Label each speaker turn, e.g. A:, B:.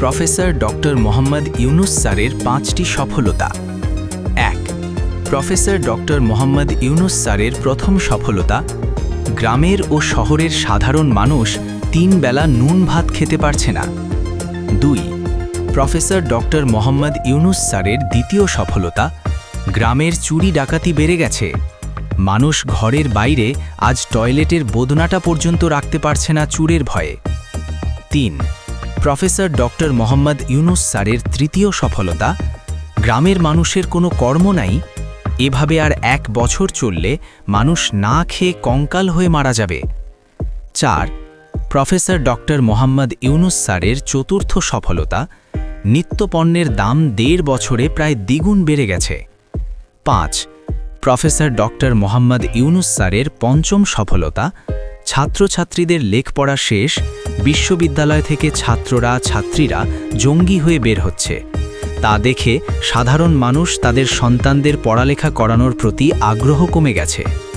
A: Professor doctor Mohammad Yunus স্যারের 5টি সফলতা। 1. প্রফেসর ডক্টর মোহাম্মদ ইউনুস স্যারের প্রথম সফলতা, গ্রামের ও শহরের সাধারণ মানুষ 3 বেলা নুন ভাত খেতে পারছে না। 2. প্রফেসর ডক্টর মোহাম্মদ ইউনুস স্যারের দ্বিতীয় সফলতা, গ্রামের চুরি ডাকাতি বেড়ে গেছে। মানুষ ঘরের বাইরে আজ টয়লেটের বোদনাটা পর্যন্ত রাখতে পারছে না চুরের ভয়ে। 3. প্রফেসর ডক্টর মোহাম্মদ ইউনুস স্যারের তৃতীয় সফলতা, গ্রামের মানুষের কোনো কর্ম নাই, এভাবে আর 1 বছর চললে মানুষ না খেয়ে কঙ্কাল হয়ে মারা যাবে। 4. প্রফেসর ডক্টর মোহাম্মদ ইউনুস স্যারের চতুর্থ সফলতা, নিত্যপণ্যের দাম 1.5 বছরে প্রায় দ্বিগুণ বেড়ে গেছে। 5. প্রফেসর ডক্টর মোহাম্মদ ইউনুস স্যারের পঞ্চম সফলতা, ছাত্রছাত্রীদের লেখাপড়া শেষ, বিশ্ববিদ্যালয় থেকে ছাত্রীরা জঙ্গি হয়ে বের হচ্ছে। তা দেখে সাধারণ মানুষ তাদের সন্তানদের পড়ালেখা করানোর প্রতি আগ্রহ কমে গেছে।